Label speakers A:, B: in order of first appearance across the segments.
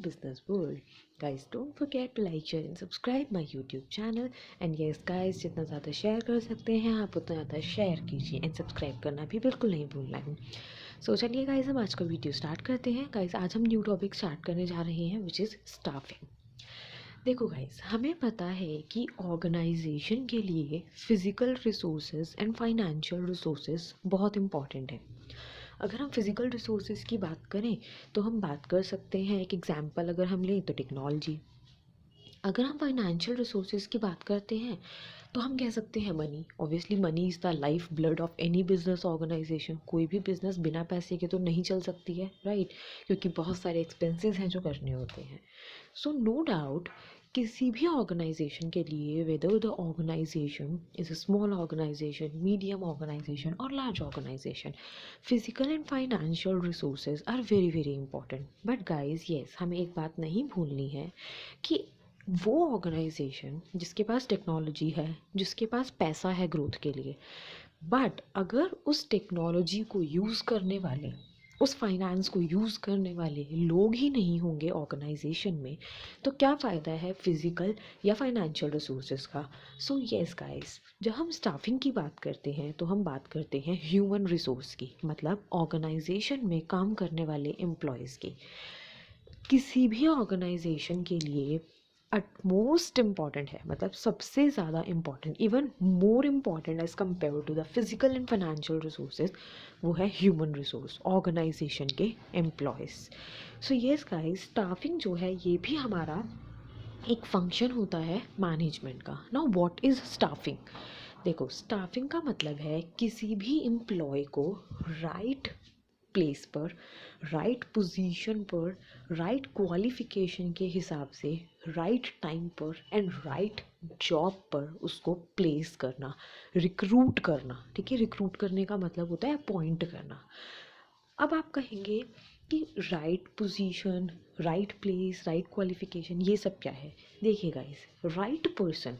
A: business world. Guys, don't forget to like, share and subscribe my YouTube channel. And yes guys, जितना ज़्यादा share कर सकते हैं आप उतना ज़्यादा शेयर कीजिए एंड सब्सक्राइब करना भी बिल्कुल नहीं भूलना है. सो चलिए गाइस, हम आज का वीडियो स्टार्ट करते हैं. गाइस, आज हम न्यू टॉपिक स्टार्ट करने जा रहे हैं विच इज़ स्टाफिंग. देखो गाइस, हमें पता है कि ऑर्गेनाइजेशन के लिए physical resources and financial resources बहुत इंपॉर्टेंट है. अगर हम फिज़िकल रिसोर्सेज की बात करें तो हम बात कर सकते हैं, एक एग्जांपल अगर हम लें तो टेक्नोलॉजी. अगर हम फाइनेंशियल रिसोर्सेज की बात करते हैं तो हम कह सकते हैं money. Obviously money is the life blood of any business organisation. कोई भी बिजनेस बिना पैसे के तो नहीं चल सकती है, राइट? क्योंकि बहुत सारे एक्सपेंसेस हैं जो करने होते हैं. सो नो डाउट, किसी भी ऑर्गेनाइजेशन के लिए, whether the organisation is a small organisation, medium organisation और large organisation, physical and financial resources are very very important. But guys yes, हमें एक बात नहीं भूलनी है कि वो ऑर्गेनाइजेशन जिसके पास टेक्नोलॉजी है, जिसके पास पैसा है ग्रोथ के लिए, बट अगर उस टेक्नोलॉजी को यूज़ करने वाले, उस फाइनेंस को यूज़ करने वाले लोग ही नहीं होंगे ऑर्गेनाइजेशन में, तो क्या फ़ायदा है फिज़िकल या फाइनेंशियल रिसोर्सेज का. सो येस गाइस, जब हम स्टाफिंग की बात करते हैं तो हम बात करते हैं ह्यूमन रिसोर्स की, मतलब ऑर्गेनाइजेशन में काम करने वाले एम्प्लॉयज़ की. किसी भी ऑर्गेनाइजेशन के लिए अटमोस्ट इम्पॉर्टेंट है, मतलब सबसे ज़्यादा important, even more important as compared to the physical and financial resources, वो है ह्यूमन रिसोर्स, ऑर्गेनाइजेशन के employees. So yes guys, staffing जो है ये भी हमारा एक फंक्शन होता है मैनेजमेंट का. Now what is staffing? देखो, स्टाफिंग का मतलब है किसी भी एम्प्लॉय को राइट प्लेस पर, राइट पोजीशन पर, राइट क्वालिफिकेशन के हिसाब से, राइट टाइम पर एंड राइट जॉब पर उसको प्लेस करना, रिक्रूट करना. ठीक है, रिक्रूट करने का मतलब होता है अपॉइंट करना. अब आप कहेंगे कि right position, right place, right qualification, ये सब क्या है? देखिए गाइस, राइट पर्सन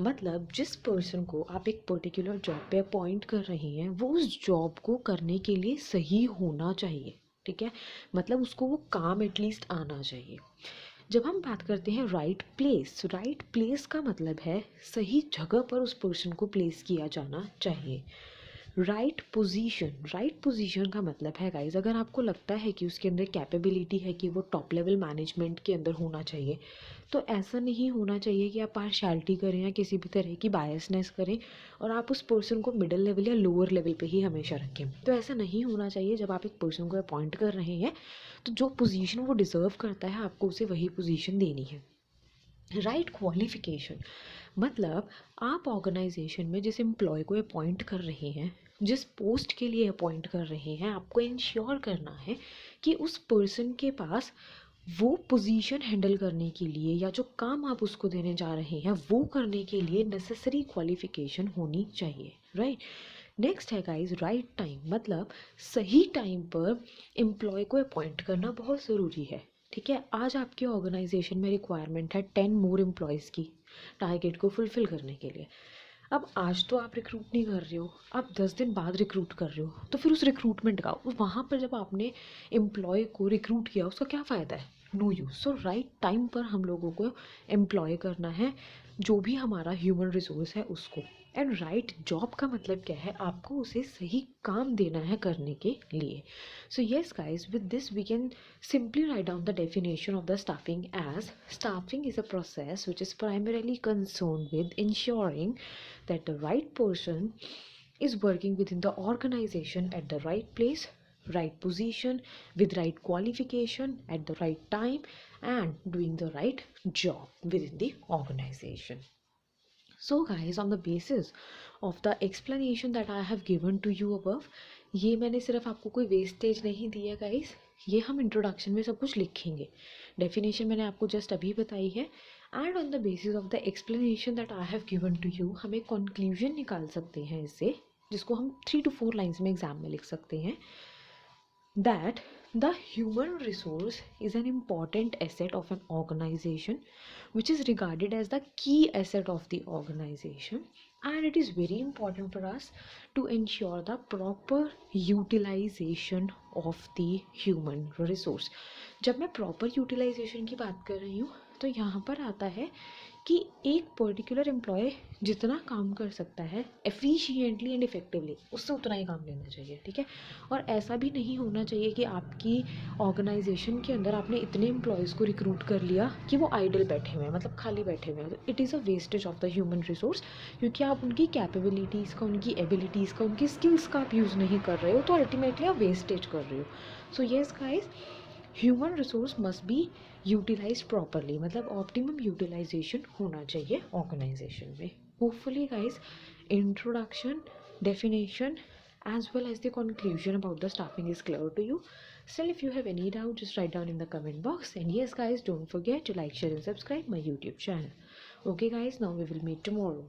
A: मतलब जिस पर्सन को आप एक पर्टिकुलर जॉब पे अपॉइंट कर रहे हैं, वो उस जॉब को करने के लिए सही होना चाहिए. ठीक है, मतलब उसको वो काम एटलीस्ट आना चाहिए. जब हम बात करते हैं राइट प्लेस, राइट प्लेस का मतलब है सही जगह पर उस पर्सन को प्लेस किया जाना चाहिए. राइट पोजीशन, राइट पोजीशन का मतलब है गाइज, अगर आपको लगता है कि उसके अंदर कैपेबिलिटी है कि वो टॉप लेवल मैनेजमेंट के अंदर होना चाहिए, तो ऐसा नहीं होना चाहिए कि आप पार्शैलिटी करें या किसी भी तरह की बायसनेस करें और आप उस पर्सन को मिडिल लेवल या लोअर लेवल पे ही हमेशा रखें. तो ऐसा नहीं होना चाहिए. जब आप एक पर्सन को अपॉइंट कर रहे हैं तो जो पोजीशन वो डिज़र्व करता है आपको उसे वही पोजीशन देनी है. राइट क्वालिफिकेशन मतलब आप ऑर्गेनाइजेशन में जिस एम्प्लॉय को अपॉइंट कर रहे हैं, जिस पोस्ट के लिए अपॉइंट कर रहे हैं, आपको इंश्योर करना है कि उस पर्सन के पास वो पोजीशन हैंडल करने के लिए या जो काम आप उसको देने जा रहे हैं वो करने के लिए नेसेसरी क्वालिफिकेशन होनी चाहिए. राइट. नेक्स्ट है गाइज राइट टाइम, मतलब सही टाइम पर एम्प्लॉय को अपॉइंट करना बहुत ज़रूरी है. ठीक है, आज आपके ऑर्गेनाइजेशन में रिक्वायरमेंट है 10 मोर एम्प्लॉयज़ की टारगेट को फुलफ़िल करने के लिए. अब आज तो आप रिक्रूट नहीं कर रहे हो, आप 10 दिन बाद रिक्रूट कर रहे हो, तो फिर उस रिक्रूटमेंट का, उस वहाँ पर जब आपने एम्प्लॉय को रिक्रूट किया उसका क्या फ़ायदा है? No use. So right time पर हम लोगों को एम्प्लॉय करना है जो भी हमारा ह्यूमन रिसोर्स है उसको. एंड राइट जॉब का मतलब क्या है? आपको उसे सही काम देना है करने के लिए. So yes guys, with this we can simply write down the definition of the staffing as: staffing is a process which is primarily concerned with ensuring that the right person is working within the organization at the right place, right position, with right qualification, at the right time, and doing the right job within the organization. So guys, on the basis of the explanation that I have given to you above, ये मैंने सिर्फ आपको कोई wastage नहीं दिया guys, ये हम introduction में सब कुछ लिखेंगे. डेफिनेशन मैंने आपको जस्ट अभी बताई है, and on the basis of the explanation that I have given to you हम एक कंक्लूजन निकाल सकते हैं इससे, जिसको हम 3 to 4 लाइन्स में एग्जाम में लिख सकते हैं. That The human resource is an important asset of an organization, which is regarded as the key asset of the organization, and it is very important for us to ensure the proper utilization of the human resource. जब मैं proper utilization की बात कर रही हूँ तो यहाँ पर आता है कि एक पर्टिकुलर एम्प्लॉय जितना काम कर सकता है एफिशिएंटली एंड इफेक्टिवली, उससे उतना ही काम लेना चाहिए, ठीक है। और ऐसा भी नहीं होना चाहिए कि आपकी ऑर्गेनाइजेशन के अंदर आपने इतने एम्प्लॉयज़ को रिक्रूट कर लिया कि वो आइडल बैठे हुए हैं, मतलब खाली बैठे हुए हैं। तो it is a wastage of the human resource, क्योंकि आप उनकी कैपेबिलिटीज़ का, उनकी एबिलिटीज़ का, उनकी स्किल्स का आप यूज़ नहीं कर रहे हो, तो अल्टीमेटली आप वेस्टेज कर रहे हो। So yes guys, human resource must be utilise properly, मतलब ऑप्टिमम यूटिलाइजेशन होना चाहिए ऑर्गेनाइजेशन में। Hopefully guys introduction, definition as well as the conclusion about the staffing is clear to you. Still, if you have any doubt, just write down in the comment box. And yes guys, don't forget to like, share and subscribe my YouTube channel. Okay guys, now we will meet tomorrow.